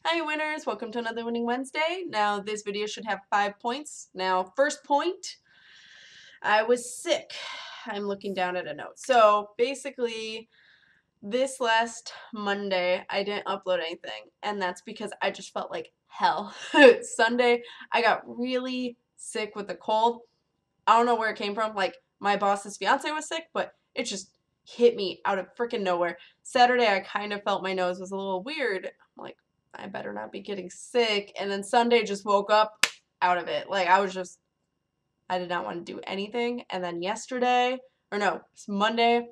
Hi winners, welcome to another Winning Wednesday. Now this video should have 5 points. Now first point, I was sick. I'm looking down at a note. So basically this last Monday I didn't upload anything, and that's because I just felt like hell. Sunday I got really sick with a cold. I don't know where it came from. Like my boss's fiance was sick, but it just hit me out of freaking nowhere. Saturday I kind of felt my nose was a little weird. I'm like, I better not be getting sick. And then Sunday just woke up out of it. Like I did not want to do anything. And then yesterday, or no, it's Monday,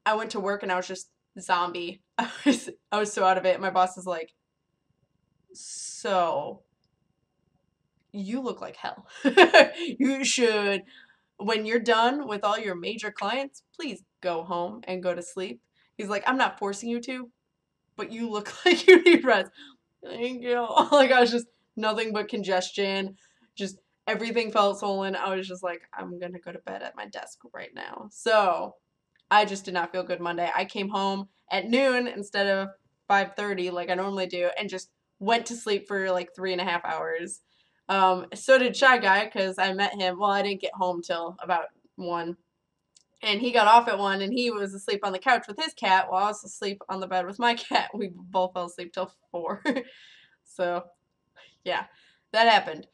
I went to work and I was just zombie. I was so out of it. My boss is like, so you look like hell. You should, when you're done with all your major clients, please go home and go to sleep. He's like, I'm not forcing you to, but you look like you need rest. Thank you. Like I was just nothing but congestion. Just everything felt swollen. I was just like, I'm gonna go to bed at my desk right now. So I just did not feel good Monday. I came home at noon instead of 5:30 like I normally do, and just went to sleep for like 3.5 hours. So did Shy Guy, because I met him. Well, I didn't get home till about 1. And he got off at 1, and he was asleep on the couch with his cat while I was asleep on the bed with my cat. We both fell asleep till 4. So, yeah, that happened.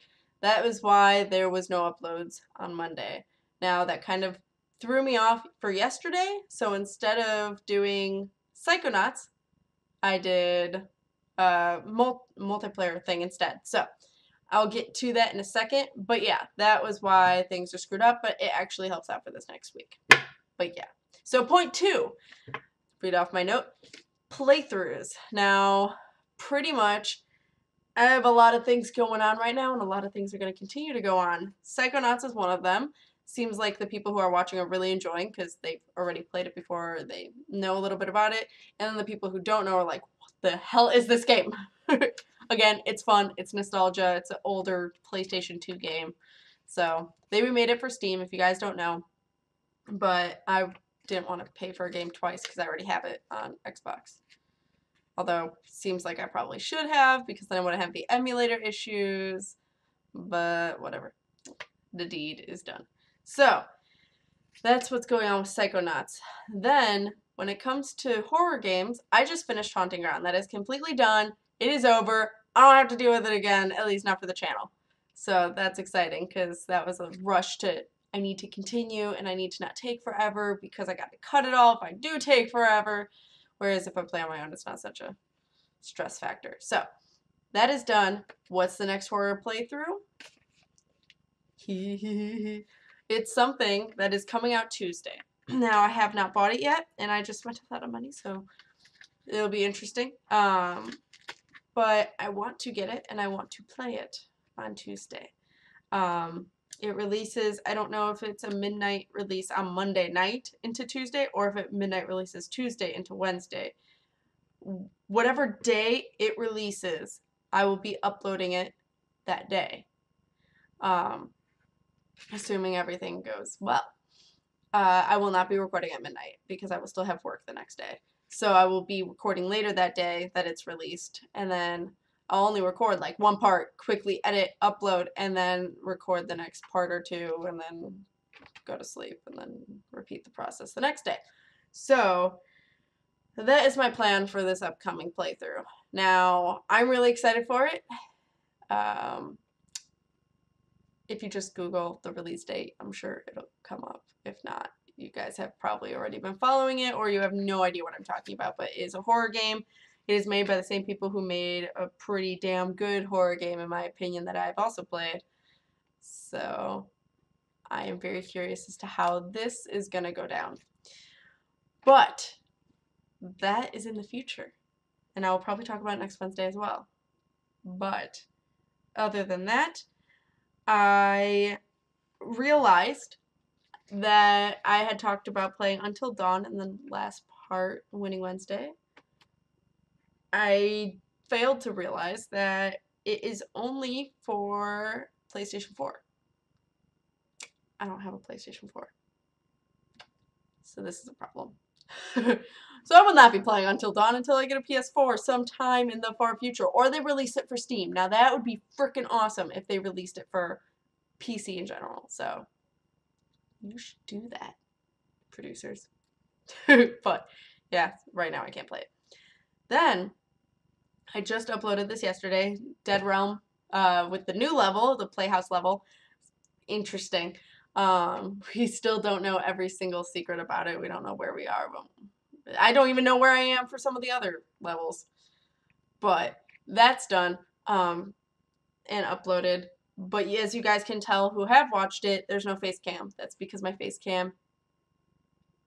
That was why there was no uploads on Monday. Now, that kind of threw me off for yesterday. So instead of doing Psychonauts, I did a multiplayer thing instead. So I'll get to that in a second. But yeah, that was why things are screwed up. But it actually helps out for this next week. But yeah. So point 2, read off my note, playthroughs. Now, pretty much, I have a lot of things going on right now, and a lot of things are going to continue to go on. Psychonauts is one of them. Seems like the people who are watching are really enjoying because they've already played it before, they know a little bit about it. And then the people who don't know are like, what the hell is this game? Again, it's fun, it's nostalgia, it's an older PlayStation 2 game. So they remade it for Steam, if you guys don't know. But I didn't want to pay for a game twice because I already have it on Xbox. Although, seems like I probably should have, because then I wouldn't have the emulator issues. But whatever. The deed is done. So, that's what's going on with Psychonauts. Then, when it comes to horror games, I just finished Haunting Ground. That is completely done. It is over. I don't have to deal with it again, at least not for the channel. So, that's exciting, because that was a rush to, I need to continue, and I need to not take forever, because I got to cut it all if I do take forever. Whereas if I play on my own, it's not such a stress factor. So, that is done. What's the next horror playthrough? It's something that is coming out Tuesday. Now, I have not bought it yet, and I just spent a lot of money, so it'll be interesting. But I want to get it, and I want to play it on Tuesday. It releases, I don't know if it's a midnight release on Monday night into Tuesday, or if it midnight releases Tuesday into Wednesday. Whatever day it releases, I will be uploading it that day. Assuming everything goes well. I will not be recording at midnight because I will still have work the next day. So I will be recording later that day that it's released, and then I'll only record like one part, quickly edit, upload, and then record the next part or two, and then go to sleep, and then repeat the process the next day. So that is my plan for this upcoming playthrough. Now, I'm really excited for it. If you just Google the release date, I'm sure it'll come up. If not, you guys have probably already been following it, or you have no idea what I'm talking about, but it is a horror game. It is made by the same people who made a pretty damn good horror game, in my opinion, that I've also played. So I am very curious as to how this is going to go down. But that is in the future, and I will probably talk about it next Wednesday as well. But other than that, I realized that I had talked about playing Until Dawn in the last part, Winning Wednesday. I failed to realize that it is only for PlayStation 4. I don't have a PlayStation 4. So this is a problem. So I will not be playing Until Dawn until I get a PS4 sometime in the far future. Or they release it for Steam. Now that would be freaking awesome if they released it for PC in general. So you should do that, producers. But yeah, right now I can't play it. Then I just uploaded this yesterday, Dead Realm, with the new level, the Playhouse level. Interesting. We still don't know every single secret about it. We don't know where we are. I don't even know where I am for some of the other levels. But that's done and uploaded. But as you guys can tell who have watched it, there's no face cam. That's because my face cam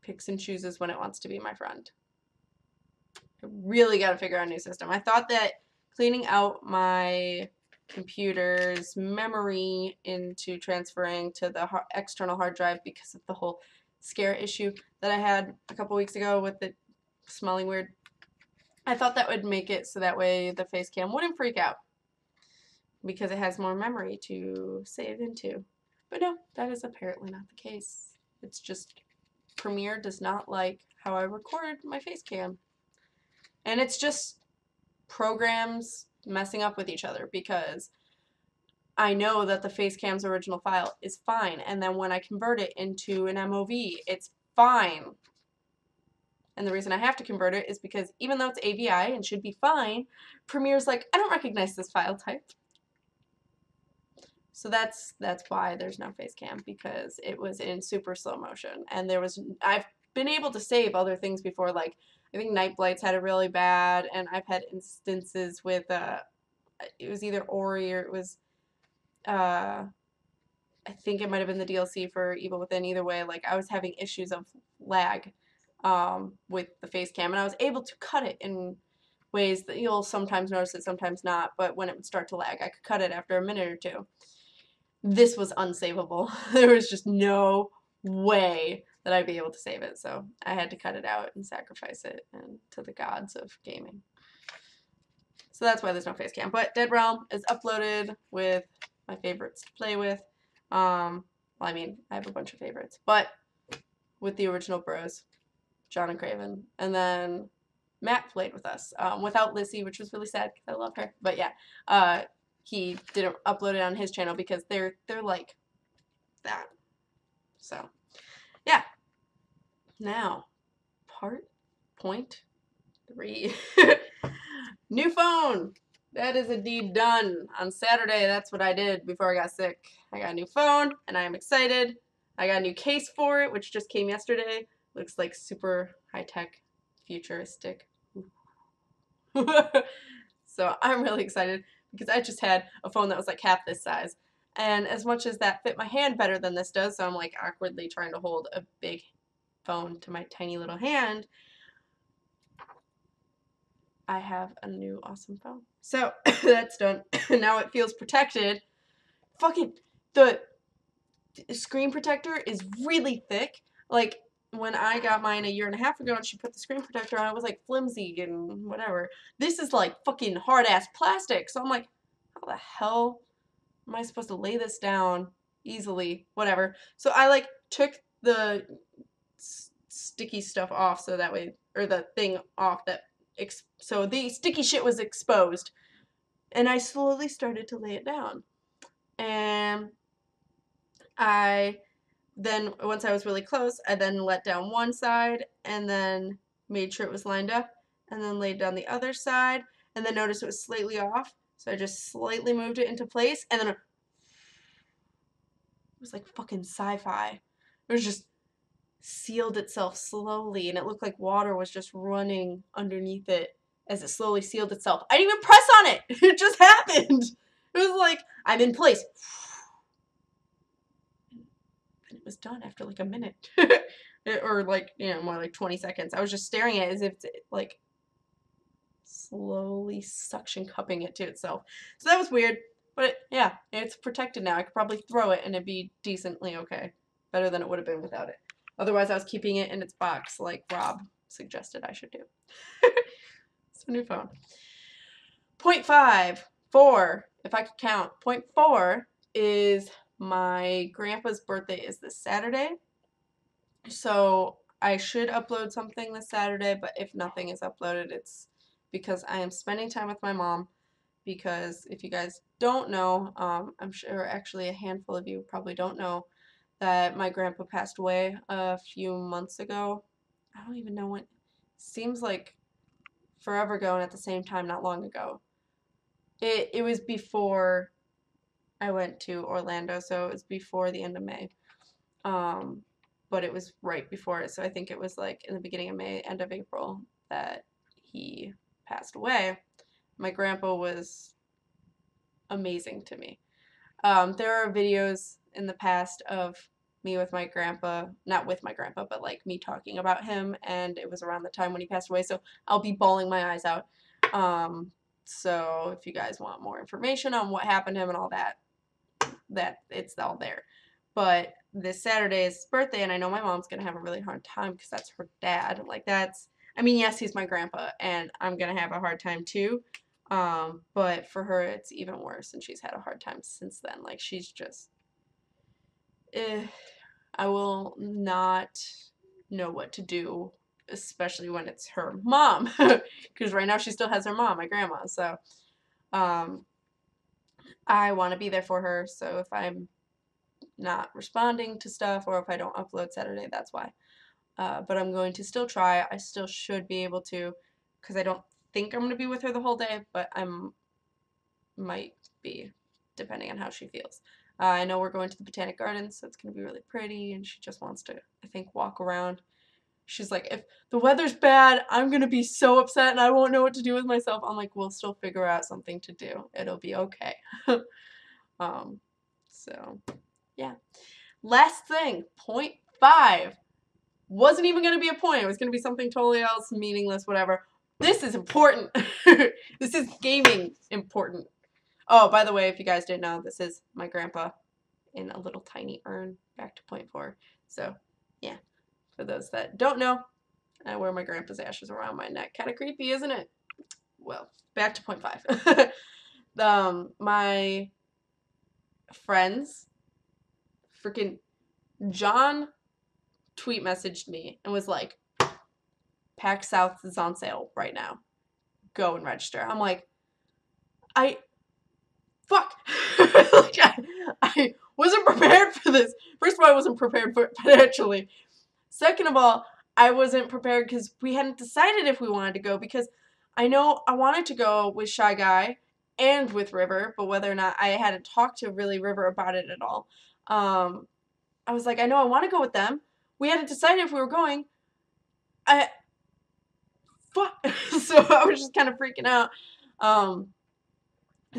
picks and chooses when it wants to be my friend. I really got to figure out a new system. I thought that cleaning out my computer's memory into transferring to the external hard drive because of the whole scare issue that I had a couple weeks ago with it smelling weird. I thought that would make it so that way the face cam wouldn't freak out because it has more memory to save into. But no, that is apparently not the case. It's just Premiere does not like how I record my face cam. And it's just programs messing up with each other because I know that the Facecam's original file is fine, and then when I convert it into an MOV, it's fine. And the reason I have to convert it is because even though it's AVI and should be fine, Premiere's like, I don't recognize this file type. So that's why there's no Facecam, because it was in super slow motion. And I've been able to save other things before, like I think Night Blights had it really bad, and I've had instances with it was either Ori or it was I think it might have been the DLC for Evil Within. Either way, like I was having issues of lag with the face cam, and I was able to cut it in ways that you'll sometimes notice it, sometimes not, but when it would start to lag, I could cut it after a minute or two. This was unsavable. There was just no way that I'd be able to save it, so I had to cut it out and sacrifice it to the gods of gaming. So that's why there's no face cam. But Dead Realm is uploaded with my favorites to play with. Well, I mean, I have a bunch of favorites, but with the original bros, John and Craven, and then Matt played with us without Lissy, which was really sad because I love her. But yeah, he didn't upload it on his channel because they're like that. So yeah. Now, point 3. New phone. That is indeed done. On Saturday, that's what I did before I got sick. I got a new phone, and I am excited. I got a new case for it, which just came yesterday. Looks like super high-tech, futuristic. So I'm really excited because I just had a phone that was like half this size. And as much as that fit my hand better than this does, so I'm like awkwardly trying to hold a big phone to my tiny little hand, I have a new awesome phone. So that's done. Now it feels protected. Fucking the screen protector is really thick. Like when I got mine a year and a half ago and she put the screen protector on, it was like flimsy and whatever. This is like fucking hard ass plastic. So I'm like, how the hell am I supposed to lay this down easily? Whatever. So I like took the sticky stuff off so that way, or the thing off that so the sticky shit was exposed, and I slowly started to lay it down, and then once I was really close, I then let down one side and then made sure it was lined up, and then laid down the other side, and then noticed it was slightly off, so I just slightly moved it into place, and then it was like fucking sci-fi. It was just sealed itself slowly, and it looked like water was just running underneath it as it slowly sealed itself. I didn't even press on it. It just happened. It was like, I'm in place. And it was done after like a minute. Or like, you know, more like 20 seconds. I was just staring at it as if it's like slowly suction cupping it to itself. So that was weird. But yeah, it's protected now. I could probably throw it and it'd be decently okay. Better than it would have been without it. Otherwise, I was keeping it in its box like Rob suggested I should do. It's a new phone. Point 4, if I could count. Point 4 is my grandpa's birthday is this Saturday. So I should upload something this Saturday, but if nothing is uploaded, it's because I am spending time with my mom. Because if you guys don't know, I'm sure actually a handful of you probably don't know that my grandpa passed away a few months ago. I don't even know when. Seems like forever ago, and at the same time, not long ago. It was before I went to Orlando, so it was before the end of May. But it was right before it, so I think it was like in the beginning of May, end of April that he passed away. My grandpa was amazing to me. There are videos in the past of me with my grandpa, not with my grandpa, but like me talking about him, and it was around the time when he passed away, so I'll be bawling my eyes out. So if you guys want more information on what happened to him and all that, it's all there. But this Saturday is his birthday, and I know my mom's gonna have a really hard time because that's her dad. Like I mean, yes, he's my grandpa, and I'm gonna have a hard time too. But for her, it's even worse, and she's had a hard time since then. Like, she's just, I will not know what to do, especially when it's her mom, because right now she still has her mom, my grandma. So, I want to be there for her. So if I'm not responding to stuff or if I don't upload Saturday, that's why. But I'm going to still try. I still should be able to, because I don't think I'm going to be with her the whole day, but might be, depending on how she feels. I know we're going to the Botanic Gardens, so it's going to be really pretty, and she just wants to, I think, walk around. She's like, if the weather's bad, I'm going to be so upset and I won't know what to do with myself. I'm like, we'll still figure out something to do. It'll be okay. So, yeah. Last thing, point 5. Wasn't even going to be a point. It was going to be something totally else, meaningless, whatever. This is important. This is gaming important. Oh, by the way, if you guys didn't know, this is my grandpa in a little tiny urn. Back to point 4. So, yeah. For those that don't know, I wear my grandpa's ashes around my neck. Kind of creepy, isn't it? Well, back to point 5. My friends, freaking John tweet messaged me and was like, PAX South is on sale right now. Go and register. I'm like, fuck. Like, I wasn't prepared for this. First of all, I wasn't prepared for it financially. Second of all, I wasn't prepared because we hadn't decided if we wanted to go, because I know I wanted to go with Shy Guy and with River, but whether or not I hadn't talked to really River about it at all. I was like, I know I want to go with them. We hadn't decided if we were going. Fuck. So I was just kind of freaking out.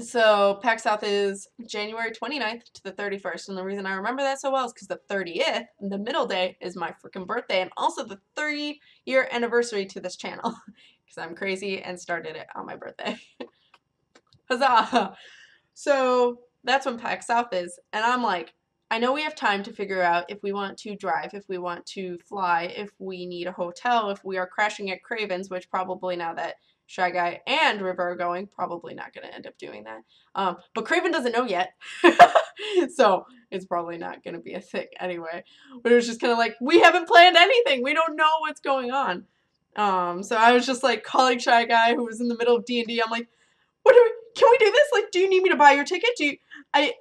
So PAX South is January 29th to the 31st, and the reason I remember that so well is because the 30th, the middle day, is my freaking birthday, and also the 3-year anniversary to this channel, because I'm crazy and started it on my birthday. Huzzah! So that's when PAX South is, and I'm like, I know we have time to figure out if we want to drive, if we want to fly, if we need a hotel, if we are crashing at Craven's, which probably now that Shy Guy and River are going, probably not going to end up doing that. But Craven doesn't know yet, so it's probably not going to be a thing anyway. But it was just kind of like, we haven't planned anything. We don't know what's going on. So I was just like calling Shy Guy, who was in the middle of D&D. I'm like, can we do this? Like, do you need me to buy your ticket? I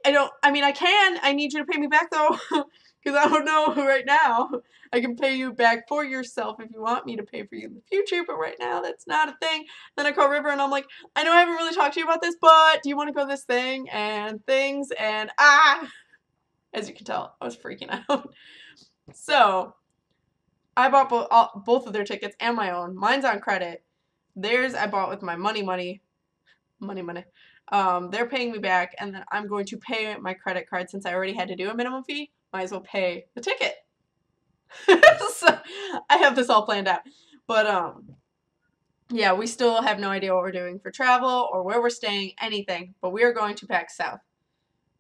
can. I need you to pay me back though, because I don't know right now. I can pay you back for yourself if you want me to pay for you in the future, but right now that's not a thing. Then I call River and I'm like, I know I haven't really talked to you about this, but do you want to go to this thing and things? And as you can tell, I was freaking out. So I bought both of their tickets and my own. Mine's on credit. Theirs I bought with my money. They're paying me back, and then I'm going to pay my credit card since I already had to do a minimum fee. Might as well pay the ticket. So I have this all planned out. But yeah, we still have no idea what we're doing for travel or where we're staying, anything. But we are going to PAX South.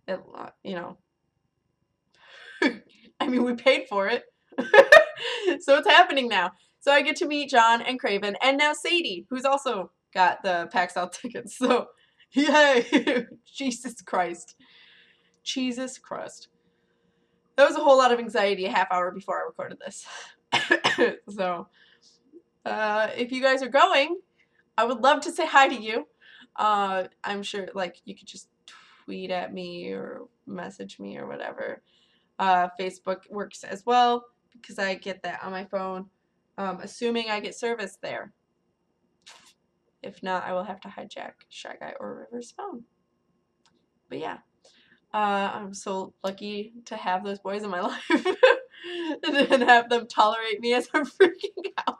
You know, I mean, we paid for it. So it's happening now. So I get to meet John and Craven, and now Sadie, who's also got the PAX South tickets. So yay! Jesus Christ. Jesus Christ. That was a whole lot of anxiety a half hour before I recorded this. So, if you guys are going, I would love to say hi to you. I'm sure, like, you could just tweet at me or message me or whatever. Facebook works as well because I get that on my phone, assuming I get service there. If not, I will have to hijack Shy Guy or River's phone. But yeah, I'm so lucky to have those boys in my life and have them tolerate me as I'm freaking out.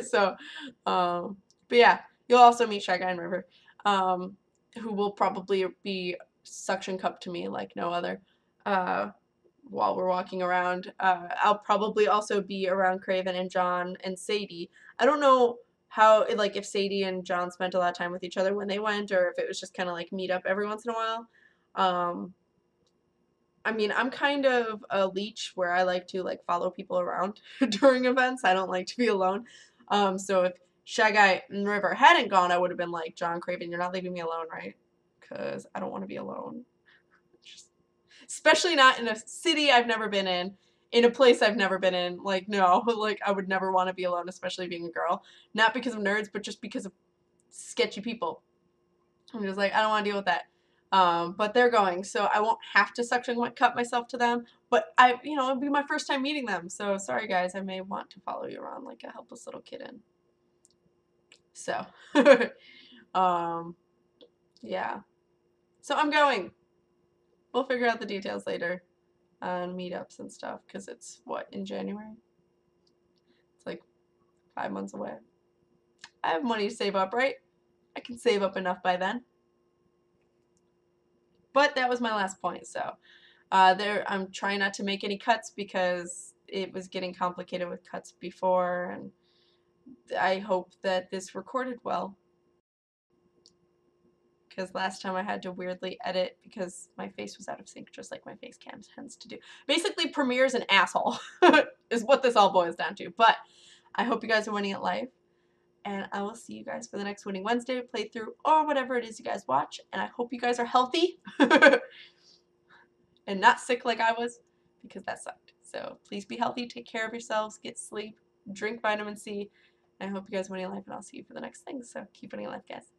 So, but yeah, you'll also meet Shy Guy and River, who will probably be suction cup to me like no other. While we're walking around, I'll probably also be around Craven and John and Sadie. I don't know how, like, if Sadie and John spent a lot of time with each other when they went, or if it was just kind of like meet up every once in a while. I mean, I'm kind of a leech where I like to like follow people around during events. I don't like to be alone. So if Shy Guy and River hadn't gone, I would have been like, John, Craven, you're not leaving me alone, right? Because I don't want to be alone. Just, especially not in a city I've never been in a place I've never been in. Like, no, like I would never want to be alone, especially being a girl. Not because of nerds, but just because of sketchy people. I'm just like, I don't want to deal with that. But they're going, so I won't have to suction cup myself to them. But it'll be my first time meeting them. So sorry, guys, I may want to follow you around like a helpless little kitten. So, yeah. So I'm going. We'll figure out the details later on meetups and stuff, because it's in January? It's like 5 months away. I have money to save up, right? I can save up enough by then. But that was my last point, so I'm trying not to make any cuts because it was getting complicated with cuts before, and I hope that this recorded well. Because last time I had to weirdly edit because my face was out of sync, just like my face cam tends to do. Basically, Premiere's an asshole, is what this all boils down to. But I hope you guys are winning at life. And I will see you guys for the next Winning Wednesday playthrough or whatever it is you guys watch. And I hope you guys are healthy and not sick like I was, because that sucked. So please be healthy, take care of yourselves, get sleep, drink vitamin C. And I hope you guys win your life, and I'll see you for the next thing. So keep winning your life, guys.